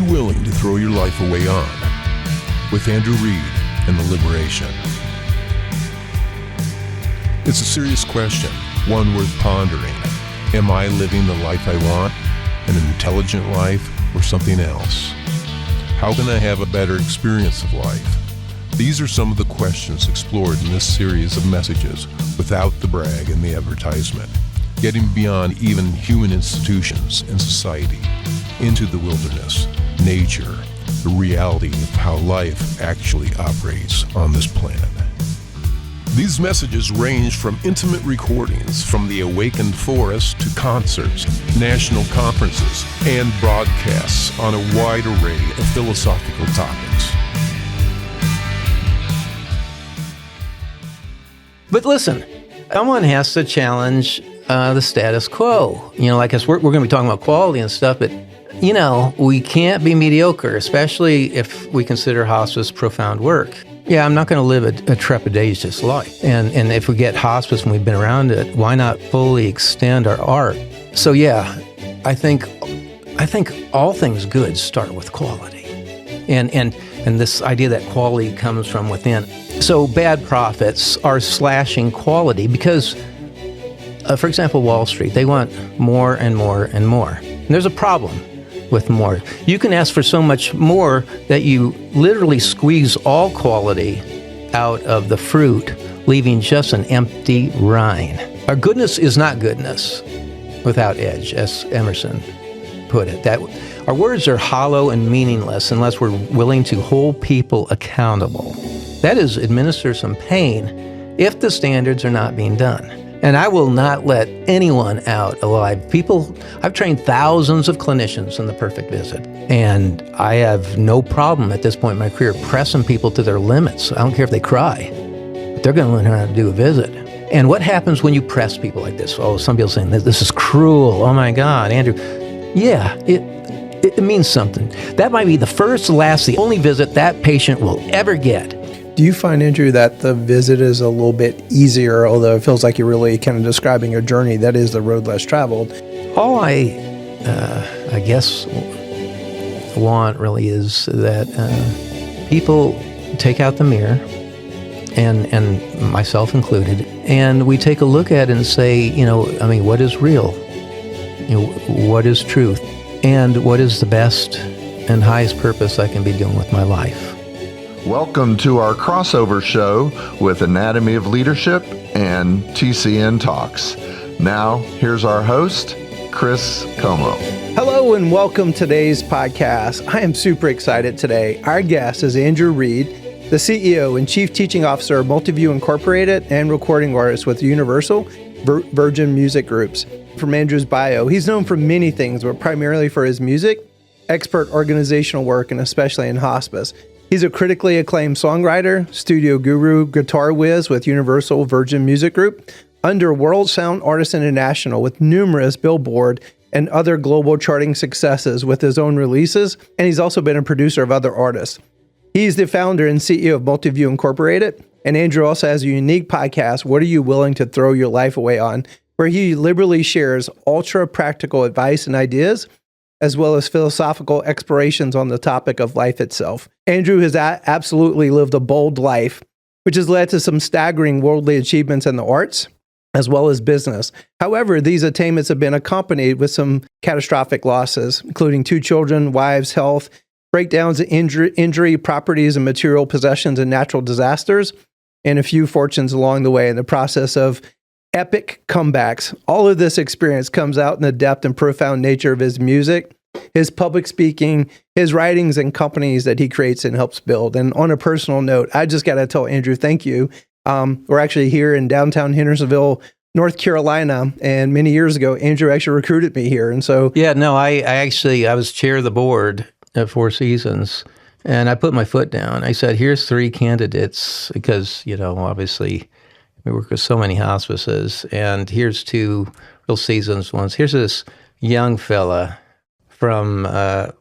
willing to throw your life away on? With Andrew Reed and The Liberation. It's a serious question, one worth pondering. Am I living the life I want, an intelligent life, or something else? How can I have a better experience of life? These are some of the questions explored in this series of messages without the brag and the advertisement, getting beyond even human institutions and society, into the wilderness, nature, the reality of how life actually operates on this planet. These messages range from intimate recordings from the awakened forest to concerts, national conferences, and broadcasts on a wide array of philosophical topics. But listen, someone has to challenge the status quo. You know, like us, we're going to be talking about quality and stuff, but, you know, we can't be mediocre, especially if we consider hospice profound work. Yeah, I'm not going to live a trepidatious life. And if we get hospice and we've been around it, why not fully extend our art? So yeah, I think all things good start with quality. And this idea that quality comes from within. So bad prophets are slashing quality because, for example, Wall Street, they want more and more and more. And there's a problem with more. You can ask for so much more that you literally squeeze all quality out of the fruit, leaving just an empty rind. Our goodness is not goodness without edge, as Emerson put it. That our words are hollow and meaningless unless we're willing to hold people accountable. That is, administer some pain if the standards are not being done. And I will not let anyone out alive. I've trained thousands of clinicians in the perfect visit, and I have no problem at this point in my career pressing people to their limits. I don't care if they cry, but they're going to learn how to do a visit. And what happens when you press people like this? Oh, some people saying, this is cruel. Oh my God, Andrew. Yeah, it means something. That might be the first, last, the only visit that patient will ever get. Do you find, Andrew, that the visit is a little bit easier, although it feels like you're really kind of describing a journey that is the road less traveled? All I guess want really is that people take out the mirror, and myself included, and we take a look at it and say, what is real? What is truth? And what is the best and highest purpose I can be doing with my life? Welcome to our crossover show with Anatomy of Leadership and TCNTalks. Now, here's our host, Chris Comeaux. Hello and welcome to today's podcast. I am super excited today. Our guest is Andrew Reed, the CEO and Chief Teaching Officer of Multiview Incorporated and recording artist with Universal Virgin Music Groups. From Andrew's bio, he's known for many things, but primarily for his music, expert organizational work, and especially in hospice. He's a critically acclaimed songwriter, studio guru, guitar whiz with Universal Virgin Music Group, under World Sound Artists International with numerous Billboard and other global charting successes with his own releases, and he's also been a producer of other artists. He's the founder and CEO of Multiview Incorporated, and Andrew also has a unique podcast, What Are You Willing to Throw Your Life Away On?, where he liberally shares ultra-practical advice and ideas, as well as philosophical explorations on the topic of life itself. Andrew has absolutely lived a bold life, which has led to some staggering worldly achievements in the arts, as well as business. However, these attainments have been accompanied with some catastrophic losses, including 2 children, wives, health, breakdowns in injury, properties and material possessions and natural disasters, and a few fortunes along the way in the process of epic comebacks. All of this experience comes out in the depth and profound nature of his music, his public speaking, his writings, and companies that he creates and helps build. And on a personal note, I just got to tell Andrew, thank you. We're actually here in downtown Hendersonville, North Carolina, and many years ago, Andrew actually recruited me here. And so, yeah, no, I was chair of the board at Four Seasons, and I put my foot down. I said, here's 3 candidates, because, obviously we work with so many hospices, and here's 2 real seasons ones. Here's this young fella from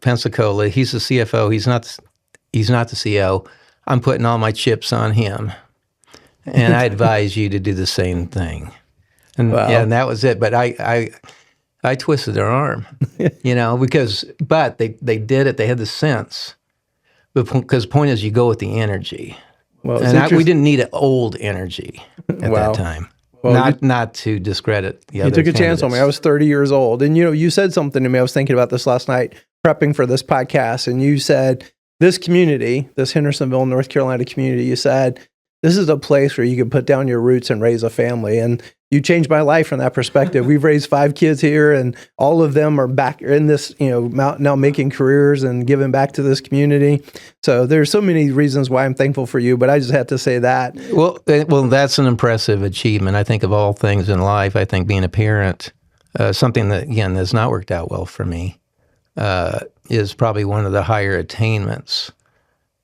Pensacola. He's the CFO. He's not the CEO. I'm putting all my chips on him, and I advise you to do the same thing. And wow. Yeah, and that was it. But I I twisted their arm, but they did it. They had the sense. Because the point is, you go with the energy. Well, and we didn't need an old energy at that time. Well, not to discredit the other You took a candidates. chance on me. I was 30 years old. And, you said something to me. I was thinking about this last night, prepping for this podcast. And you said, this community, this Hendersonville, North Carolina community, you said, this is a place where you can put down your roots and raise a family. And you changed my life from that perspective. We've raised 5 kids here, and all of them are back in this, now making careers and giving back to this community. So there's so many reasons why I'm thankful for you, but I just had to say that. Well, that's an impressive achievement. I think of all things in life, I think being a parent, something that, again, has not worked out well for me, is probably one of the higher attainments,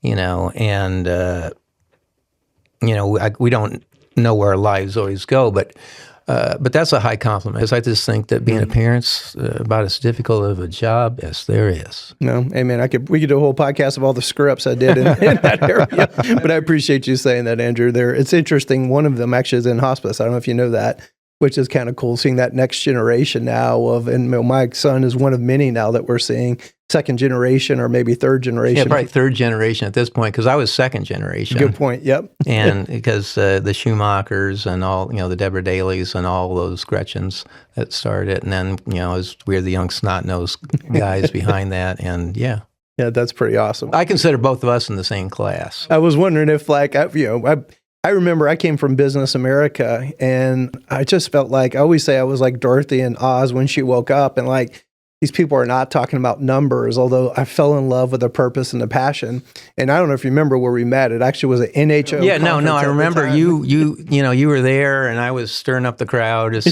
and, we don't know where our lives always go, but that's a high compliment. Because I just think that being a parent's about as difficult of a job as there is. No, amen. We could do a whole podcast of all the screw-ups I did in that area. But I appreciate you saying that, Andrew. It's interesting. One of them actually is in hospice. I don't know if you know that, which is kind of cool, seeing that next generation now and my son is one of many now that we're seeing, second generation or maybe third generation. Yeah, probably third generation at this point, because I was second generation. Good point, yep. And because the Schumachers and all, the Deborah Dailies and all those Gretchens that started it, and then, we're the young snot-nosed guys behind that, and yeah. Yeah, that's pretty awesome. I consider both of us in the same class. I was wondering if, I remember I came from Business America, and I just felt like, I always say I was like Dorothy in Oz when she woke up, and these people are not talking about numbers, although I fell in love with the purpose and the passion. And I don't know if you remember where we met. It actually was an NHO. Yeah, no, I remember you were there, and I was stirring up the crowd as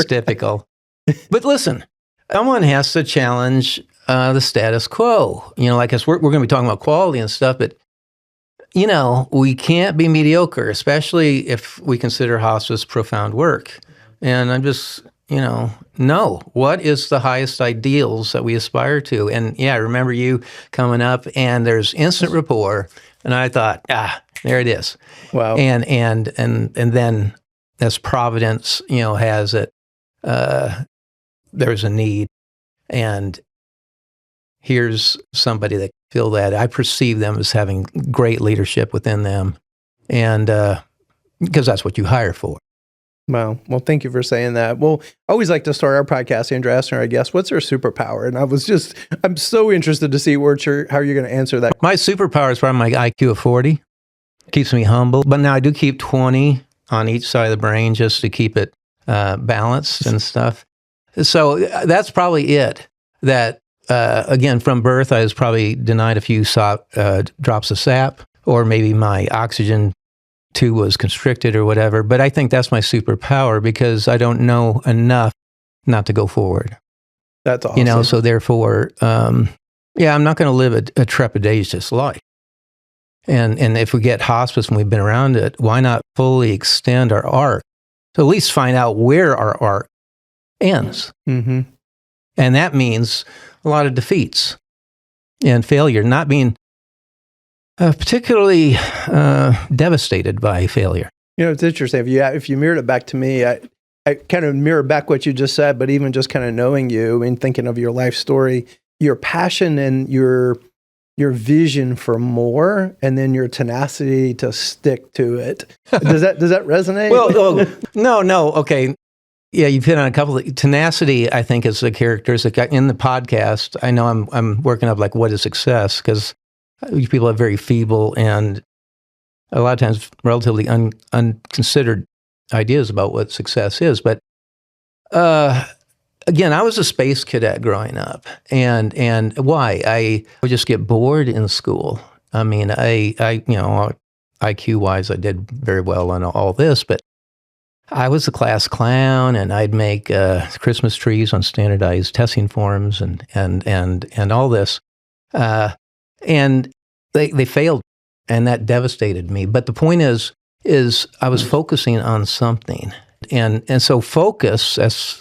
typical. But listen, someone has to challenge the status quo. We're going to be talking about quality and stuff, but we can't be mediocre, especially if we consider hospice profound work. And I'm just, no, what is the highest ideals that we aspire to? And yeah, I remember you coming up, and there's instant rapport, and I thought, there it is. Wow. And then as Providence, has it, there's a need, and here's somebody that feel that. I perceive them as having great leadership within them, and because that's what you hire for. Wow. Well, thank you for saying that. Well, I always like to start our podcast, Andrew Haffner, I guess, what's our superpower? And I'm so interested to see how you're going to answer that. My superpower is probably my IQ of 40. Keeps me humble. But now I do keep 20 on each side of the brain just to keep it balanced and stuff. So that's probably it. That, again, from birth, I was probably denied a few drops of sap, or maybe my oxygen tube was constricted or whatever. But I think that's my superpower, because I don't know enough not to go forward. That's awesome. So therefore, I'm not going to live a trepidatious life. And if we get hospice and we've been around it, why not fully extend our arc? So at least find out where our arc ends. Mm-hmm. And that means a lot of defeats and failure, not being particularly devastated by failure. It's interesting. If you mirrored it back to me, I kind of mirror back what you just said, but even just kind of knowing you and thinking of your life story, your passion and your vision for more, and then your tenacity to stick to it. Does that resonate? Well, no. Okay. Yeah, you've hit on a couple of tenacity, I think, is a characteristic in the podcast. I know I'm working up what is success, because people have very feeble and a lot of times relatively unconsidered ideas about what success is. But again, I was a space cadet growing up, and why? I would just get bored in school. I mean, I IQ wise, I did very well on all this, but I was the class clown, and I'd make Christmas trees on standardized testing forms and all this. And they failed, and that devastated me. But the point is I was focusing on something. And so focus, as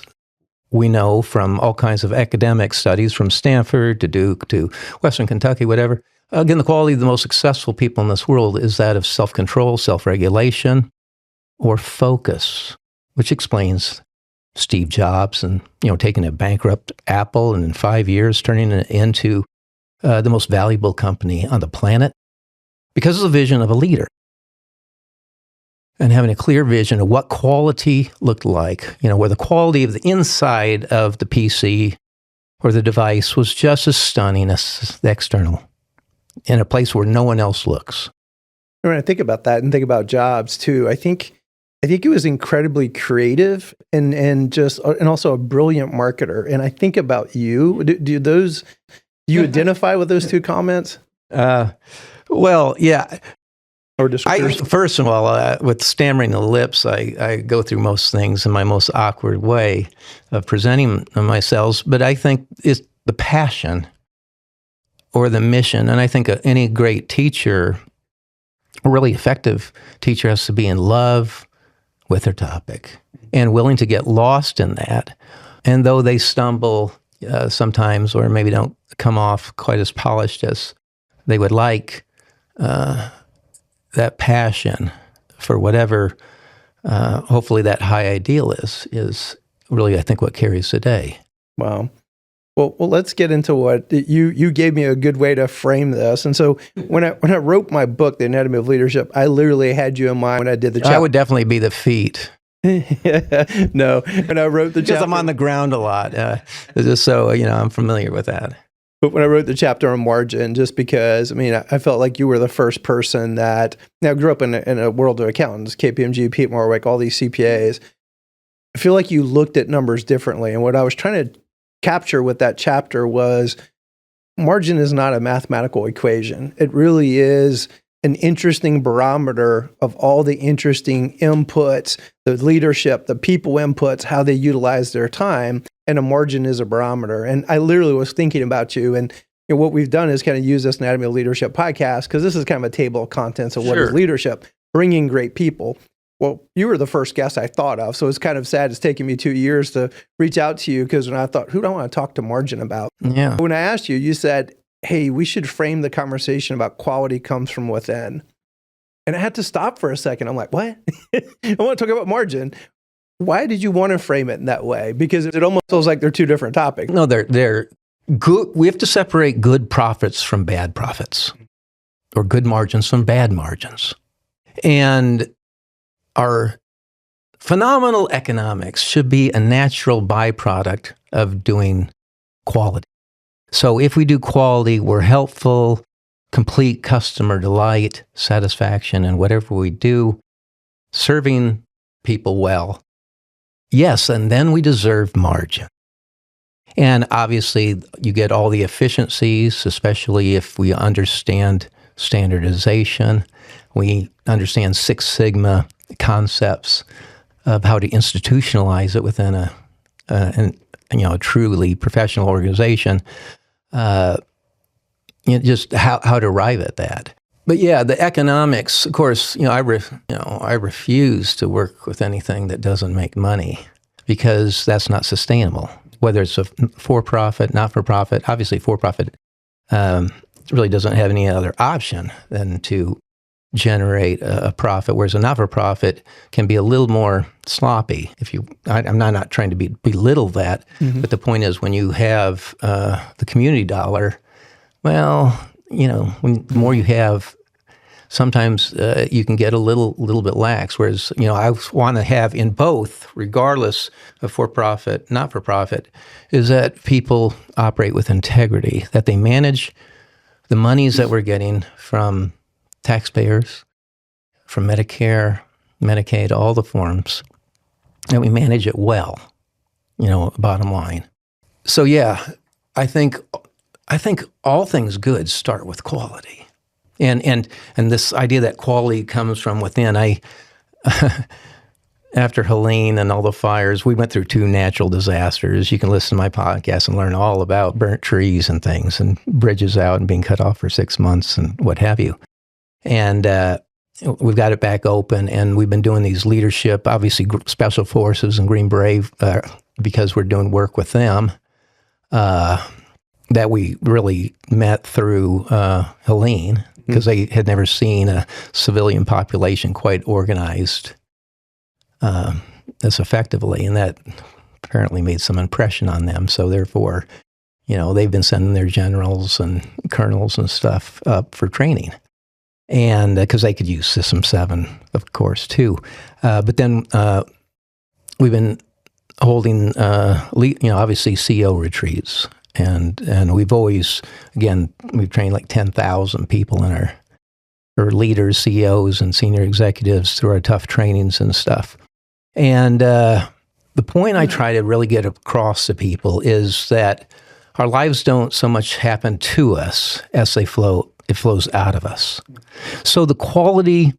we know from all kinds of academic studies, from Stanford to Duke to Western Kentucky, whatever, again, the quality of the most successful people in this world is that of self-control, self-regulation, or focus, which explains Steve Jobs and, taking a bankrupt Apple and in 5 years turning it into the most valuable company on the planet because of the vision of a leader and having a clear vision of what quality looked like, where the quality of the inside of the PC or the device was just as stunning as the external in a place where no one else looks. When I think about that and think about Jobs too, I think it was incredibly creative and also a brilliant marketer. And I think about you. Do you identify with those two comments? Well, yeah. Or descriptors? First of all, with stammering the lips, I go through most things in my most awkward way of presenting myself. But I think it's the passion or the mission. And I think any great teacher, a really effective teacher, has to be in love with their topic and willing to get lost in that. And though they stumble sometimes or maybe don't come off quite as polished as they would like, that passion for whatever, hopefully that high ideal is really, I think, what carries the day. Wow. Well, let's get into what you gave me a good way to frame this. And so when I wrote my book, The Anatomy of Leadership, I literally had you in mind when I did the chapter. I would definitely be the feet. No, when I wrote the chapter. Because I'm on the ground a lot, just so, I'm familiar with that. But when I wrote the chapter on margin, just because, I felt like you were the first person that, now I grew up in a world of accountants, KPMG, Pete Morwick, all these CPAs. I feel like you looked at numbers differently. And what I was trying to capture with that chapter was margin is not a mathematical equation. It really is an interesting barometer of all the interesting inputs, the leadership, the people inputs, how they utilize their time. And a margin is a barometer. And I literally was thinking about you. And what we've done is kind of use this Anatomy of Leadership podcast, because this is kind of a table of contents of what is leadership, bringing great people. Well, you were the first guest I thought of. So it's kind of sad it's taken me 2 years to reach out to you, because when I thought, who do I want to talk to margin about? Yeah. When I asked you, you said, hey, we should frame the conversation about quality comes from within. And I had to stop for a second. I'm like, what? I want to talk about margin. Why did you want to frame it in that way? Because it almost feels like they're two different topics. No, they're good. We have to separate good profits from bad profits, or good margins from bad margins. And our phenomenal economics should be a natural byproduct of doing quality. So if we do quality, we're helpful, complete customer delight, satisfaction, and whatever we do, serving people well. Yes, and then we deserve margin. And obviously, you get all the efficiencies, especially if we understand standardization. We understand Six Sigma concepts of how to institutionalize it within a truly professional organization. Just how to arrive at that. But yeah, the economics, of course, I refuse to work with anything that doesn't make money, because that's not sustainable. Whether it's a for-profit, not-for-profit, obviously for-profit really doesn't have any other option than to generate a profit, whereas a not-for-profit can be a little more sloppy. I'm not trying to belittle that, but the point is, when you have the community dollar, well, the more you have, sometimes you can get a little bit lax. Whereas, I want to have in both, regardless of for-profit, not-for-profit, is that people operate with integrity, that they manage the monies that we're getting from taxpayers, from Medicare, Medicaid, all the forms, and we manage it well, bottom line. So yeah, I think all things good start with quality. And this idea that quality comes from within, after Helene and all the fires, we went through 2 natural disasters. You can listen to my podcast and learn all about burnt trees and things, and bridges out and being cut off for 6 months and what have you. And we've got it back open, and we've been doing these leadership, obviously Special Forces and Green-Beret, because we're doing work with them, that we really met through Helene, because they had never seen a civilian population quite organized as effectively, and that apparently made some impression on them. So therefore, they've been sending their generals and colonels and stuff up for training. And because they could use System7, of course, too. But then we've been holding, obviously CEO retreats. And we've always, again, we've trained like 10,000 people in our leaders, CEOs, and senior executives through our tough trainings and stuff. And the point I try to really get across to people is that our lives don't so much happen to us as it flows out of us. So the quality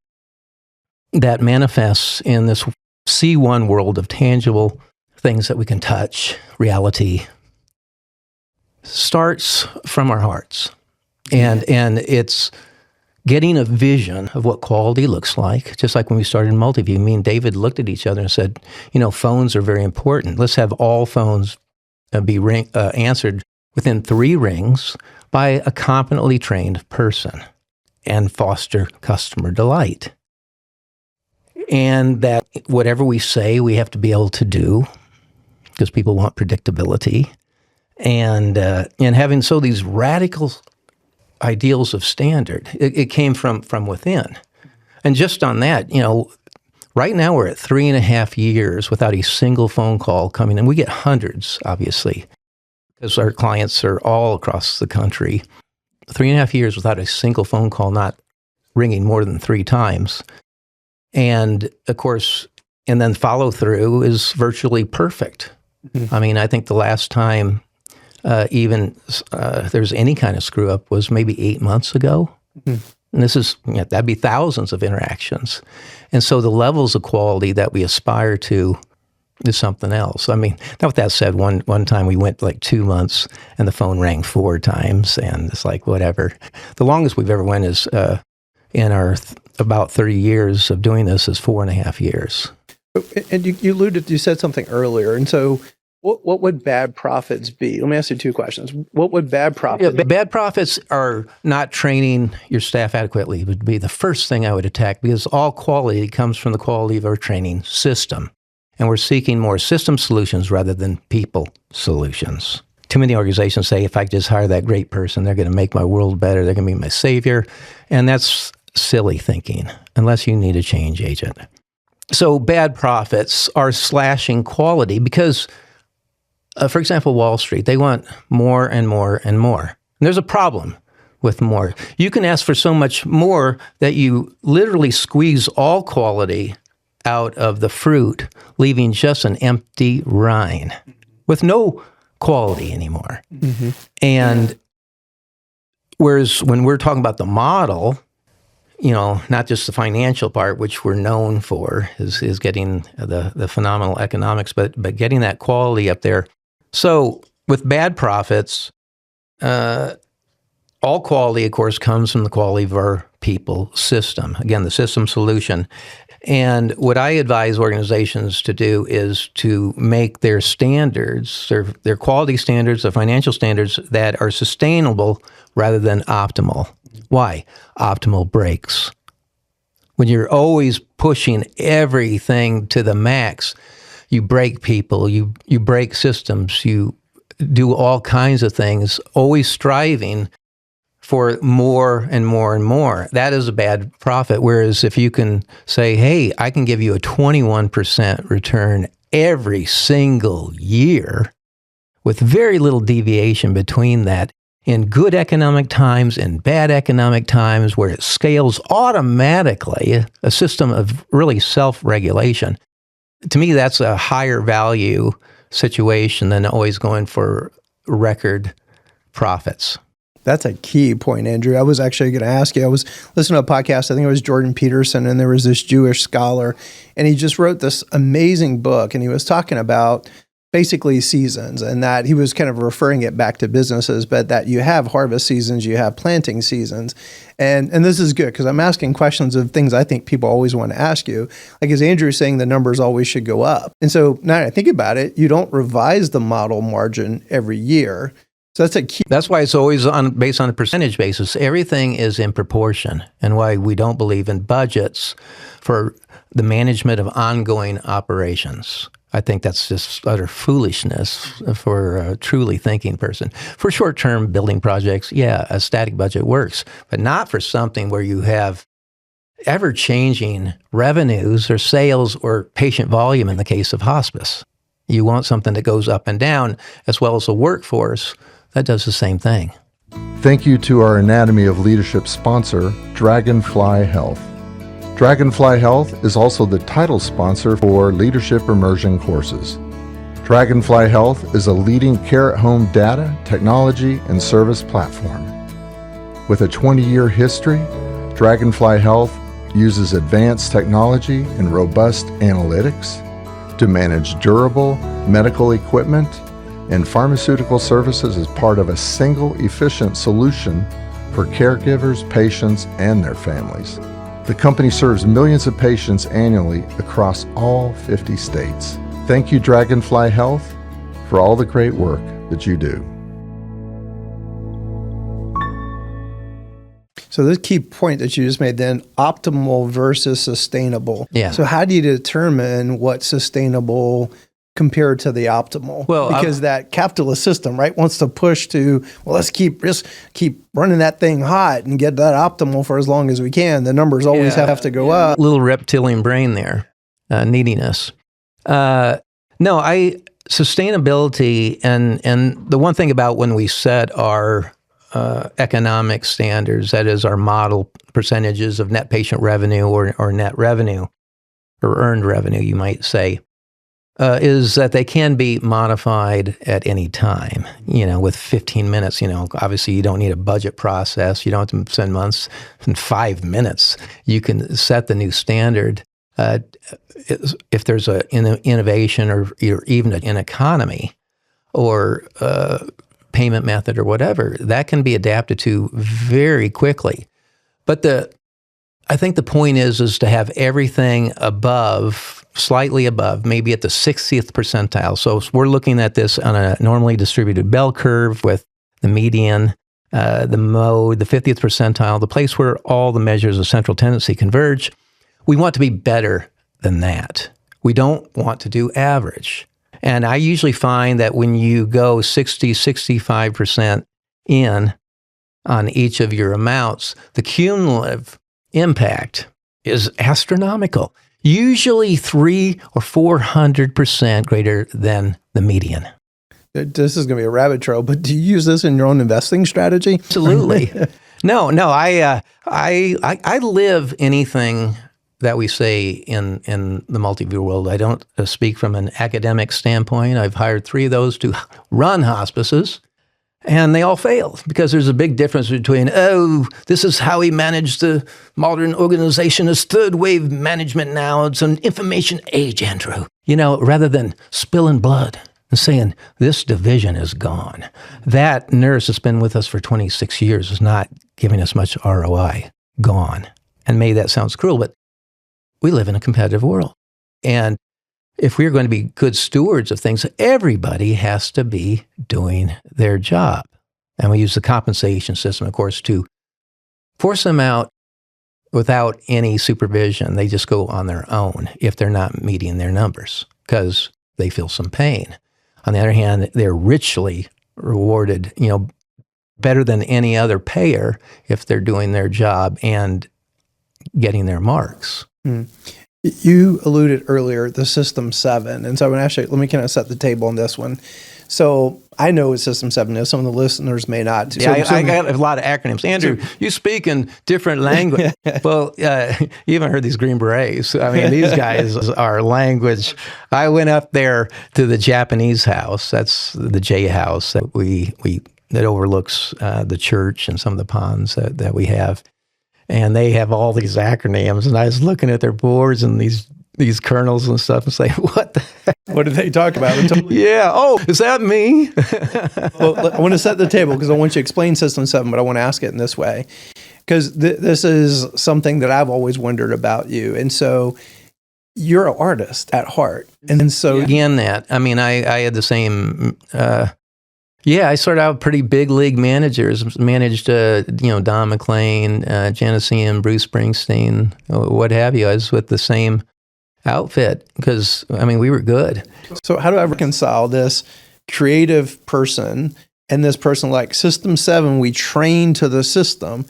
that manifests in this C1 world of tangible things that we can touch, reality, starts from our hearts. And it's getting a vision of what quality looks like, just like when we started Multiview. Me and David looked at each other and said, phones are very important. Let's have all phones be answered within 3 rings by a competently trained person and foster customer delight. And that whatever we say, we have to be able to do because people want predictability. And having these radical ideals of standard, it came from within. And just on that, right now we're at 3.5 years without a single phone call coming in. We get hundreds, obviously, because our clients are all across the country. 3.5 years without a single phone call not ringing more than 3 times. And of course, and then follow through is virtually perfect. Mm-hmm. I mean, I think the last time there's any kind of screw up was maybe 8 months ago. Mm-hmm. And this is, that'd be thousands of interactions. And so the levels of quality that we aspire to is something else. I mean, now with that said, one time we went like 2 months and the phone rang 4 times and it's like, whatever. The longest we've ever went is in our about 30 years of doing this is 4.5 years. And you said something earlier. And so what would bad profits be? Let me ask you 2 questions. What would bad profits be? Bad profits are not training your staff adequately would be the first thing I would attack, because all quality comes from the quality of our training system. And we're seeking more system solutions rather than people solutions. Too many organizations say, if I just hire that great person, they're going to make my world better. They're going to be my savior. And that's silly thinking, unless you need a change agent. So bad profits are slashing quality because, for example, Wall Street, they want more and more and more. And there's a problem with more. You can ask for so much more that you literally squeeze all quality out of the fruit, leaving just an empty rind with no quality anymore. Mm-hmm. And whereas when we're talking about the model, not just the financial part, which we're known for, is getting the phenomenal economics, but getting that quality up there. So with bad profits, all quality, of course, comes from the quality of our people system. Again, the system solution. And what I advise organizations to do is to make their standards, their quality standards, their financial standards that are sustainable rather than optimal. Why? Optimal breaks. When you're always pushing everything to the max, you break people, you break systems, you do all kinds of things, always striving for more and more and more. That is a bad profit. Whereas if you can say, hey, I can give you a 21% return every single year with very little deviation between that in good economic times and bad economic times, where it scales automatically, a system of really self-regulation. To me, that's a higher value situation than always going for record profits. That's a key point, Andrew. I was actually going to ask you. I was listening to a podcast, I think it was Jordan Peterson, and there was this Jewish scholar, and he just wrote this amazing book, and he was talking about basically seasons, and that he was kind of referring it back to businesses, but that you have harvest seasons, you have planting seasons. And this is good because I'm asking questions of things I think people always want to ask you. Like, as Andrew's saying, the numbers always should go up. And so now that I think about it, you don't revise the model margin every year. So that's a key. That's why it's always based on a percentage basis. Everything is in proportion, and why we don't believe in budgets for the management of ongoing operations. I think that's just utter foolishness for a truly thinking person. For short-term building projects, yeah, a static budget works, but not for something where you have ever-changing revenues or sales or patient volume in the case of hospice. You want something that goes up and down, as well as a workforce that does the same thing. Thank you to our Anatomy of Leadership sponsor, Dragonfly Health. Dragonfly Health is also the title sponsor for Leadership Immersion courses. Dragonfly Health is a leading care-at-home data, technology, and service platform. With a 20-year history, Dragonfly Health uses advanced technology and robust analytics to manage durable medical equipment and pharmaceutical services as part of a single efficient solution for caregivers, patients, and their families. The company serves millions of patients annually across all 50 states. Thank you, Dragonfly Health, for all the great work that you do. So this key point that you just made then, optimal versus sustainable. Yeah. So how do you determine what's sustainable compared to the optimal? Well, because that capitalist system, right, wants to push to, well, let's keep running that thing hot and get that optimal for as long as we can. The numbers always have to go up. Little reptilian brain there, neediness. Sustainability and the one thing about when we set our economic standards, that is our model percentages of net patient revenue or net revenue or earned revenue, you might say, is that they can be modified at any time, with 15 minutes. Obviously you don't need a budget process. You don't have to spend months. In 5 minutes, you can set the new standard. If there's an innovation or even an economy or payment method or whatever, that can be adapted to very quickly. But I think the point is to have everything slightly above, maybe at the 60th percentile. So we're looking at this on a normally distributed bell curve with the median, the mode, the 50th percentile, the place where all the measures of central tendency converge. We want to be better than that. We don't want to do average. And I usually find that when you go 65% in on each of your amounts, the cumulative impact is astronomical, usually 300 or 400% greater than the median. This is going to be a rabbit trail, but do you use this in your own investing strategy? Absolutely. No, I live anything that we say in the multi-view world. I don't speak from an academic standpoint. I've hired 3 of those to run hospices, and they all failed because there's a big difference between, this is how we manage the modern organization as third wave management now. It's an information age, Andrew. Rather than spilling blood and saying, this division is gone. That nurse that's been with us for 26 years is not giving us much ROI. Gone. And maybe that sounds cruel, but we live in a competitive world. And if we're going to be good stewards of things, everybody has to be doing their job. And we use the compensation system, of course, to force them out without any supervision. They just go on their own if they're not meeting their numbers because they feel some pain. On the other hand, they're richly rewarded, better than any other payer if they're doing their job and getting their marks. You alluded earlier, the System7. And so I'm going to actually, let me kind of set the table on this one. So I know what System7 is. Some of the listeners may not. Yeah, I got a lot of acronyms. Andrew, you speak in different language. Well, you haven't heard these Green Berets. I mean, these guys are language. I went up there to the Japanese house. That's the J house that that overlooks the church and some of the ponds that we have. And they have all these acronyms, and I was looking at their boards and these kernels and stuff and say, what the heck? What did they talk about? Yeah. Oh, is that me? Well, I want to set the table because I want you to explain System7, but I want to ask it in this way. Because this is something that I've always wondered about you. And so you're an artist at heart. And so... Again, I had the same... I started out pretty big league managers, managed, Don McLean, Genesee, Bruce Springsteen, what have you. I was with the same outfit because, I mean, we were good. So how do I reconcile this creative person and this person like System7, we train to the system?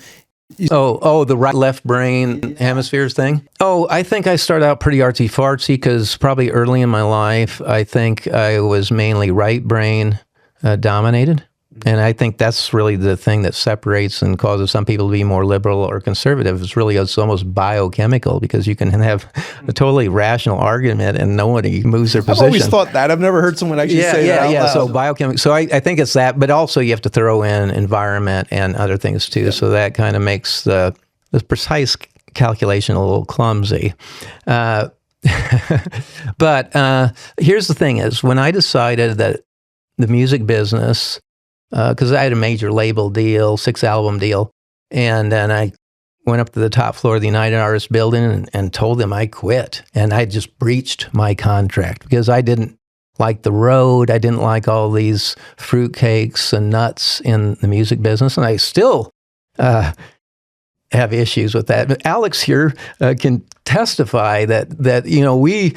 The right left brain hemispheres thing. I think I started out pretty artsy-fartsy because probably early in my life, I think I was mainly right brain dominated. And I think that's really the thing that separates and causes some people to be more liberal or conservative. It's almost biochemical because you can have a totally rational argument and nobody moves their position. I've always thought that. I've never heard someone actually say that out loud. So biochemical. So I think it's that, but also you have to throw in environment and other things too. Yeah. So that kind of makes the precise calculation a little clumsy. But here's the thing is when I decided that the music business, because I had a major label deal, 6-album deal, and then I went up to the top floor of the United Artists building and told them I quit. And I just breached my contract because I didn't like the road. I didn't like all these fruitcakes and nuts in the music business. And I still have issues with that. But Alex here can testify that we,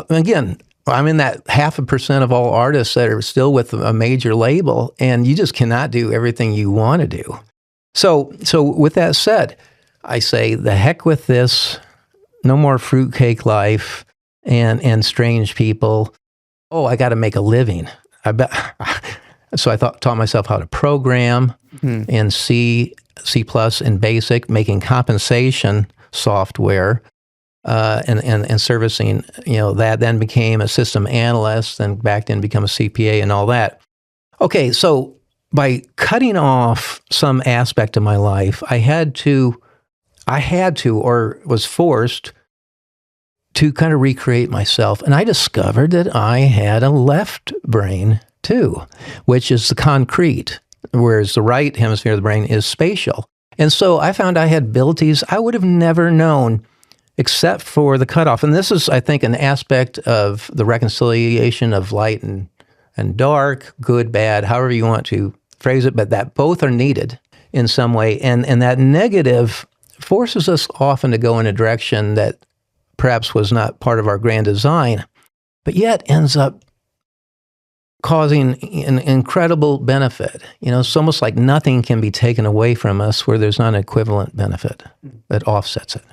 again, I'm in that 0.5% of all artists that are still with a major label, and you just cannot do everything you want to do. So with that said, I say the heck with this. No more fruitcake life and strange people. I got to make a living. So I taught myself how to program in C++ and BASIC, making compensation software. And servicing, that then became a system analyst, then back then become a CPA and all that. Okay, so by cutting off some aspect of my life, I had to, or was forced to kind of recreate myself. And I discovered that I had a left brain too, which is the concrete, whereas the right hemisphere of the brain is spatial. And so I found I had abilities I would have never known except for the cutoff. And this is, I think, an aspect of the reconciliation of light and dark, good, bad, however you want to phrase it, but that both are needed in some way. And that negative forces us often to go in a direction that perhaps was not part of our grand design, but yet ends up causing an incredible benefit. It's almost like nothing can be taken away from us where there's not an equivalent benefit that offsets it.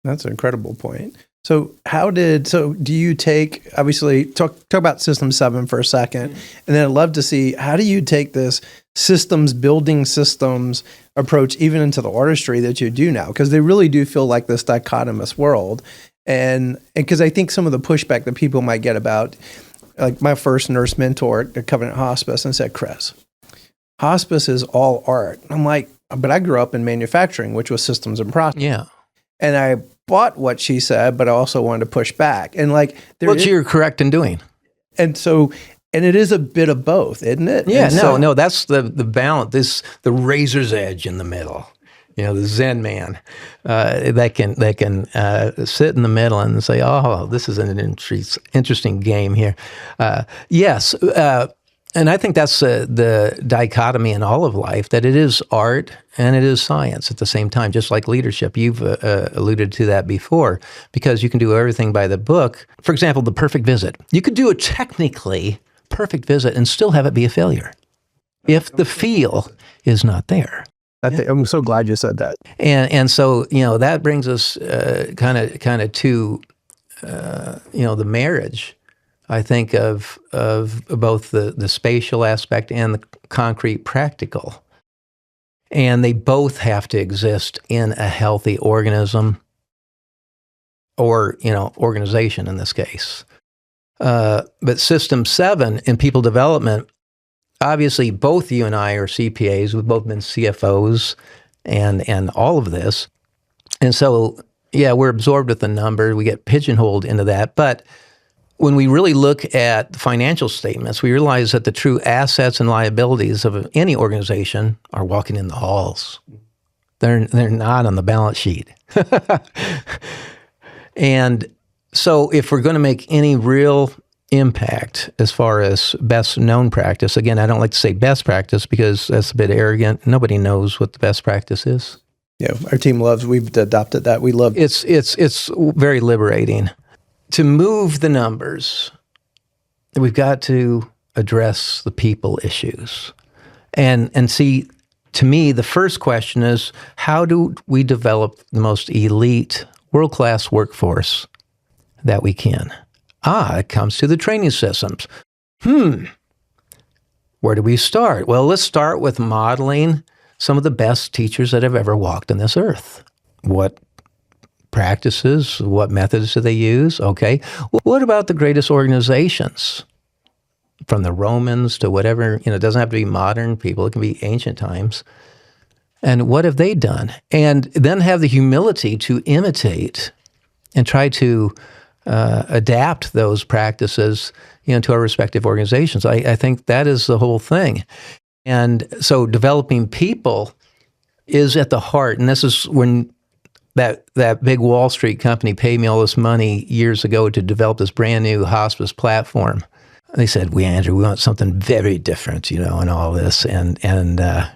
That's an incredible point. So do you take, obviously, talk about System7 for a second, and then I'd love to see, how do you take this building systems approach even into the artistry that you do now? Because they really do feel like this dichotomous world. And because I think some of the pushback that people might get about, like my first nurse mentor at Covenant Hospice and said, Chris, hospice is all art. I'm like, but I grew up in manufacturing, which was systems and process. Yeah. And I bought what she said, but I also wanted to push back. And you're correct in doing. And so, and it is a bit of both, isn't it? Yeah, no, that's the balance. The razor's edge in the middle. The Zen man that can sit in the middle and say, "Oh, this is an interesting game here." Yes. And I think that's the dichotomy in all of life, that it is art and it is science at the same time, just like leadership. You've alluded to that before, because you can do everything by the book. For example, the perfect visit. You could do a technically perfect visit and still have it be a failure if the feel is not there. I'm so glad you said that. And so, that brings us kind of to, the marriage, I think, of both the spatial aspect and the concrete practical. And they both have to exist in a healthy organism or, organization in this case. But System7 in people development, obviously both you and I are CPAs. We've both been CFOs and all of this. And so, we're absorbed with the number. We get pigeonholed into that. But when we really look at the financial statements, we realize that the true assets and liabilities of any organization are walking in the halls. They're not on the balance sheet. And so if we're going to make any real impact as far as best known practice, again, I don't like to say best practice because that's a bit arrogant. Nobody knows what the best practice is. Yeah, our team we've adopted that. We love It's very liberating. To move the numbers, we've got to address the people issues. And see, to me, the first question is, how do we develop the most elite, world-class workforce that we can? It comes to the training systems. Where do we start? Well, let's start with modeling some of the best teachers that have ever walked on this earth. What practices, what methods do they use? Okay. Well, what about the greatest organizations? From the Romans to whatever, it doesn't have to be modern people. It can be ancient times. And what have they done? And then have the humility to imitate and try to adapt those practices, to our respective organizations. I think that is the whole thing. And so developing people is at the heart. And this is when that big Wall Street company paid me all this money years ago to develop this brand new hospice platform. They said, Andrew, we want something very different, and all this. And the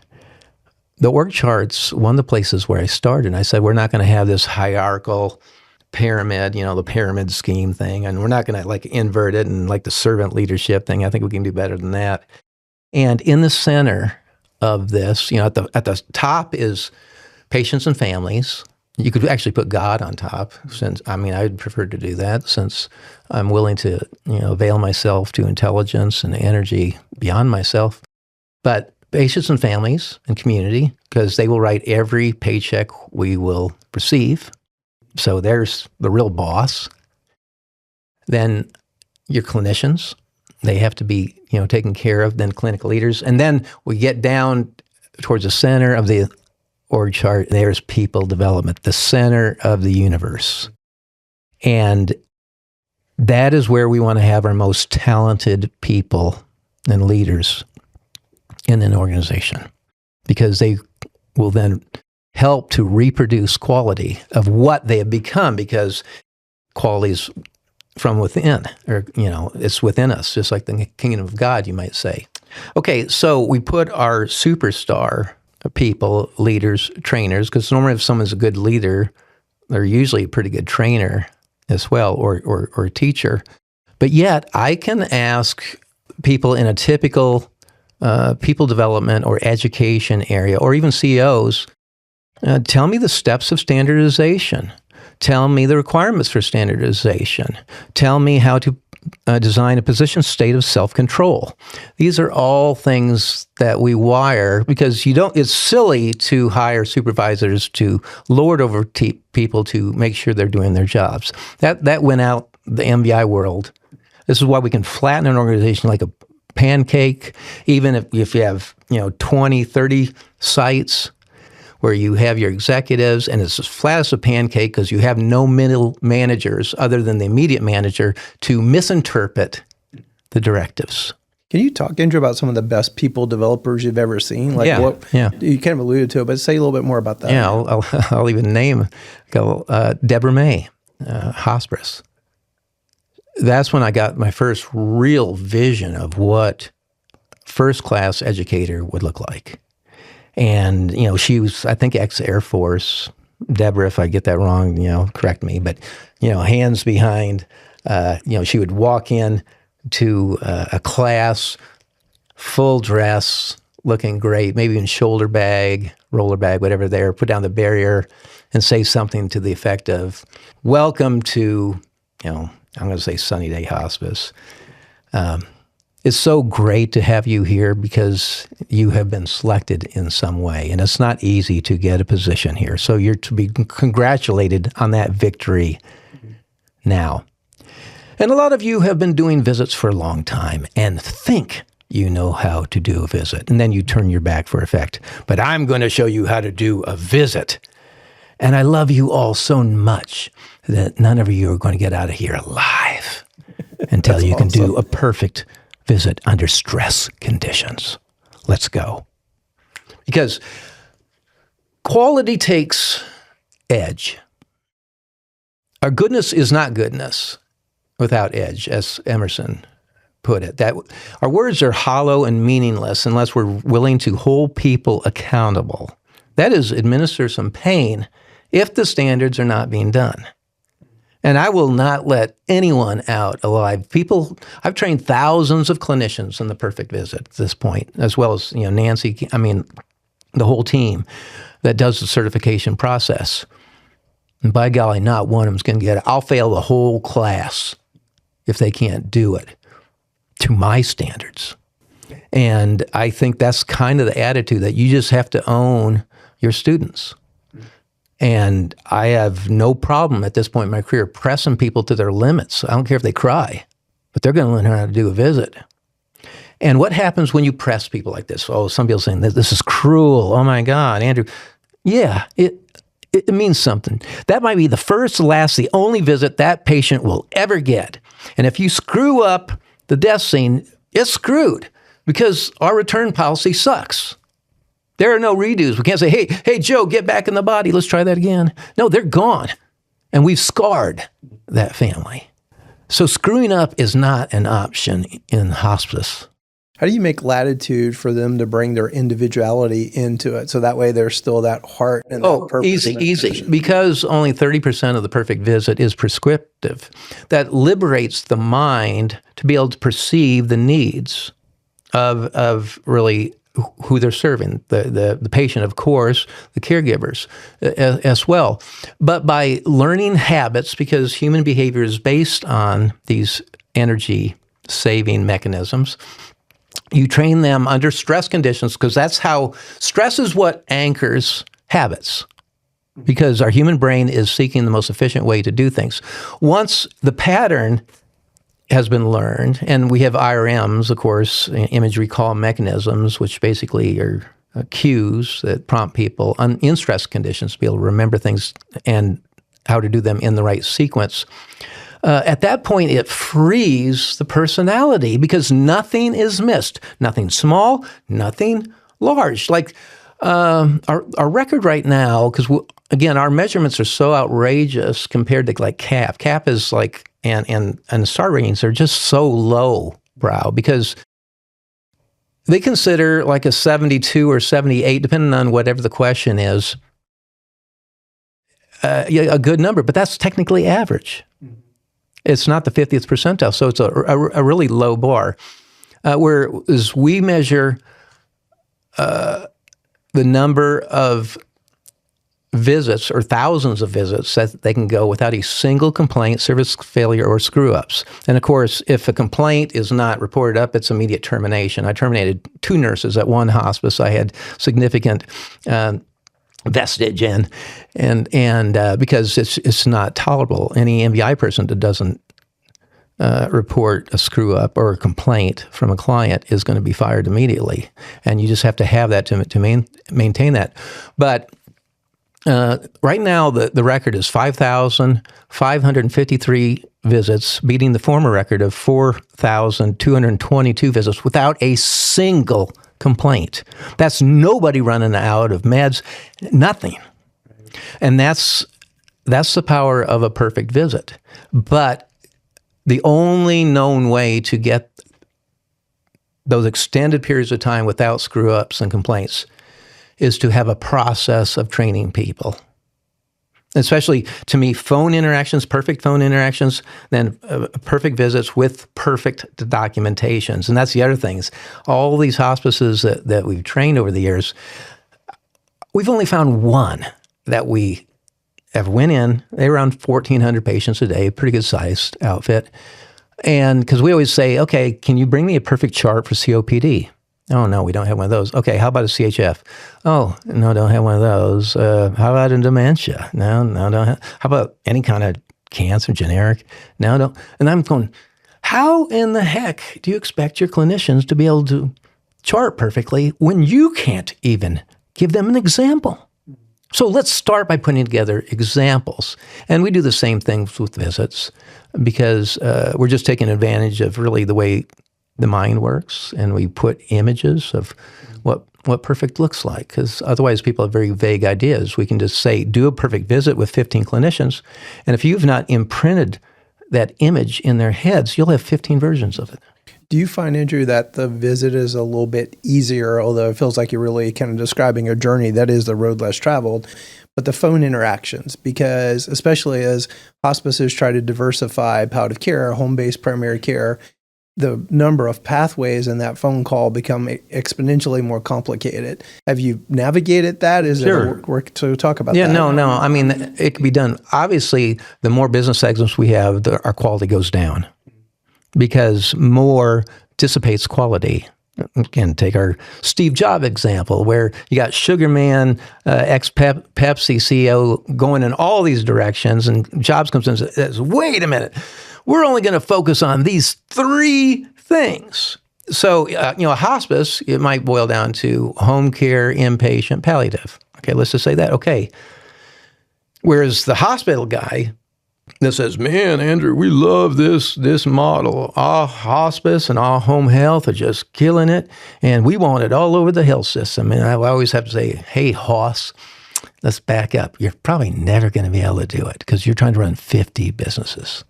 org chart's one of the places where I started. And I said, we're not going to have this hierarchical pyramid, the pyramid scheme thing. And we're not going to invert it and the servant leadership thing. I think we can do better than that. And in the center of this, at the top is patients and families. You could actually put God on top, since, I'd prefer to do that, since I'm willing to, avail myself to intelligence and energy beyond myself. But patients and families and community, because they will write every paycheck we will receive. So there's the real boss. Then your clinicians, they have to be, taken care of, then clinical leaders. And then we get down towards the center of the org chart. There's people development, the center of the universe. And that is where we want to have our most talented people and leaders in an organization, because they will then help to reproduce quality of what they have become, because quality is from within, or, it's within us, just like the kingdom of God, you might say. Okay, so we put our superstar people, leaders, trainers, because normally if someone's a good leader, they're usually a pretty good trainer as well, or a teacher. But yet, I can ask people in a typical people development or education area, or even CEOs, tell me the steps of standardization. Tell me the requirements for standardization. Tell me how to design a position state of self-control. These are all things that we wire, because it's silly to hire supervisors to lord over people to make sure they're doing their jobs. That went out the MBI world. This is why we can flatten an organization like a pancake, even if you have 20, 30 sites where you have your executives, and it's as flat as a pancake because you have no middle managers other than the immediate manager to misinterpret the directives. Can you talk, Andrew, about some of the best people developers you've ever seen? Yeah. You kind of alluded to it, but say a little bit more about that. Yeah, I'll even name Deborah May, hospice. That's when I got my first real vision of what first-class educator would look like. And, she was, I think, ex-Air Force. Deborah, if I get that wrong, correct me. But, hands behind, she would walk in to a class, full dress, looking great, maybe even shoulder bag, roller bag, whatever there, put down the barrier and say something to the effect of, welcome to, I'm going to say Sunny Day Hospice. It's so great to have you here because you have been selected in some way, and it's not easy to get a position here. So you're to be congratulated on that victory now. And a lot of you have been doing visits for a long time and think you know how to do a visit, and then you turn your back for effect. But I'm going to show you how to do a visit. And I love you all so much that none of you are going to get out of here alive until you can do a perfect visit under stress conditions. Let's go. Because quality takes edge. Our goodness is not goodness without edge, as Emerson put it. That our words are hollow and meaningless unless we're willing to hold people accountable That is, administer some pain if the standards are not being done. And I will not let anyone out alive. I've trained thousands of clinicians in the perfect visit at this point, as well as, Nancy, the whole team that does the certification process. And by golly, not one of them's going to get it. I'll fail the whole class if they can't do it to my standards. And I think that's kind of the attitude, that you just have to own your students. And I have no problem at this point in my career pressing people to their limits. I don't care if they cry, but they're going to learn how to do a visit. And what happens when you press people like this? Oh, some people saying, this is cruel. Oh my God, Andrew. Yeah, it means something. That might be the first, last, the only visit that patient will ever get. And if you screw up the death scene, it's screwed, because our return policy sucks. There are no redos. We can't say, hey, Joe, get back in the body. Let's try that again. No, they're gone. And we've scarred that family. So screwing up is not an option in hospice. How do you make latitude for them to bring their individuality into it, so that way there's still that heart and that purpose? Easy. Because only 30% of the perfect visit is prescriptive. That liberates the mind to be able to perceive the needs of really who they're serving, the patient, of course, the caregivers as well. But by learning habits, because human behavior is based on these energy-saving mechanisms, you train them under stress conditions, because that's how stress is what anchors habits, because our human brain is seeking the most efficient way to do things. Once the pattern has been learned, and we have IRMs, of course, image recall mechanisms, which basically are cues that prompt people in stress conditions to be able to remember things and how to do them in the right sequence. At that point, it frees the personality, because nothing is missed. Nothing small, nothing large. Like our record right now, because again, our measurements are so outrageous compared to like CAP. CAP is like, and the star ratings are just so low brow, because they consider like a 72 or 78, depending on whatever the question is, a good number, but that's technically average. It's not the 50th percentile, so it's a really low bar. Whereas we measure the number of visits, or thousands of visits, that they can go without a single complaint, service failure, or screw-ups. And of course, if a complaint is not reported up, it's immediate termination. I terminated 2 nurses at one hospice I had significant vestige in, and because it's not tolerable. Any MBI person that doesn't report a screw up or a complaint from a client is going to be fired immediately, and you just have to have that to maintain that. But right now, the record is 5,553 visits, beating the former record of 4,222 visits without a single complaint. That's nobody running out of meds, nothing. And that's the power of a perfect visit. But the only known way to get those extended periods of time without screw-ups and complaints is to have a process of training people. Especially, to me, phone interactions, perfect phone interactions, then perfect visits with perfect documentations. And that's the other things. All these hospices that we've trained over the years, we've only found one that we have went in. They were around 1,400 patients a day, pretty good sized outfit. And because we always say, okay, can you bring me a perfect chart for COPD? Oh, no, we don't have one of those. Okay, how about a CHF? Oh, no, don't have one of those. How about a dementia? No, don't have. How about any kind of cancer, generic? No, don't. And I'm going, how in the heck do you expect your clinicians to be able to chart perfectly when you can't even give them an example? So let's start by putting together examples. And we do the same things with visits, because we're just taking advantage of really the way the mind works, and we put images of what perfect looks like, because otherwise people have very vague ideas. We can just say, do a perfect visit with 15 clinicians, and if you've not imprinted that image in their heads, you'll have 15 versions of it. Do you find, Andrew, that the visit is a little bit easier, although it feels like you're really kind of describing a journey that is the road less traveled, but the phone interactions, because especially as hospices try to diversify palliative care, home-based primary care, the number of pathways in that phone call become exponentially more complicated. Have you navigated that? Is Sure. it work to talk about that? Yeah, no. I mean, it can be done. Obviously, the more business segments we have, our quality goes down because more dissipates quality. Again, take our Steve Jobs example, where you got Sugarman, ex-Pepsi CEO, going in all these directions, and Jobs comes in and says, wait a minute, we're only going to focus on these 3 things. So, a hospice, it might boil down to home care, inpatient, palliative. Okay, let's just say that. Okay. Whereas the hospital guy that says, man, Andrew, we love this model. Our hospice and our home health are just killing it, and we want it all over the health system. And I always have to say, hey, Hoss, let's back up. You're probably never going to be able to do it because you're trying to run 50 businesses.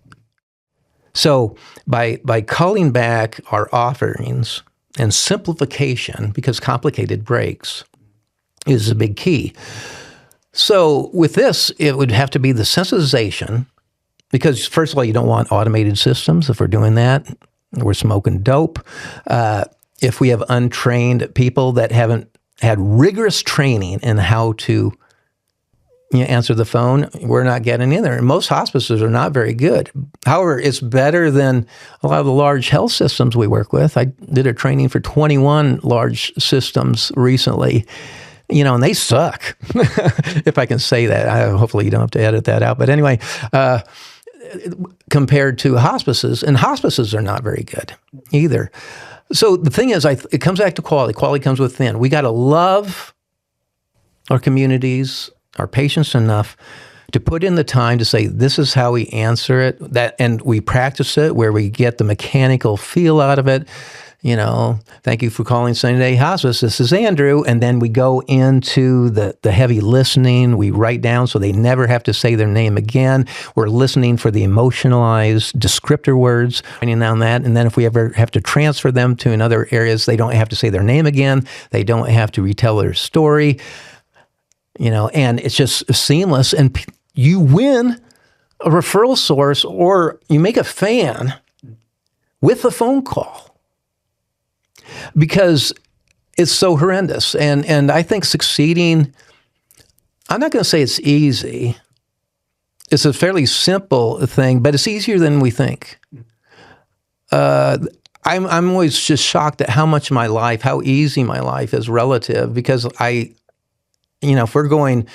So by culling back our offerings and simplification, because complicated breaks, is a big key. So with this, it would have to be the sensitization, because first of all, you don't want automated systems. If we're doing that, we're smoking dope. If we have untrained people that haven't had rigorous training in how to answer the phone, we're not getting in there. And most hospices are not very good. However, it's better than a lot of the large health systems we work with. I did a training for 21 large systems recently, and they suck, if I can say that. Hopefully you don't have to edit that out. But anyway, compared to hospices, and hospices are not very good either. So the thing is, it comes back to quality. Quality comes within. We got to love our communities, our patients enough to put in the time to say, this is how we answer it, and we practice it where we get the mechanical feel out of it. Thank you for calling Sunny Day Hospice. This is Andrew. And then we go into the heavy listening. We write down so they never have to say their name again. We're listening for the emotionalized descriptor words, writing down that. And then if we ever have to transfer them to another areas, they don't have to say their name again. They don't have to retell their story. And it's just seamless. And you win a referral source, or you make a fan with a phone call, because it's so horrendous. And I think succeeding, I'm not going to say it's easy. It's a fairly simple thing, but it's easier than we think. I'm always just shocked at how easy my life is relative, because if we're going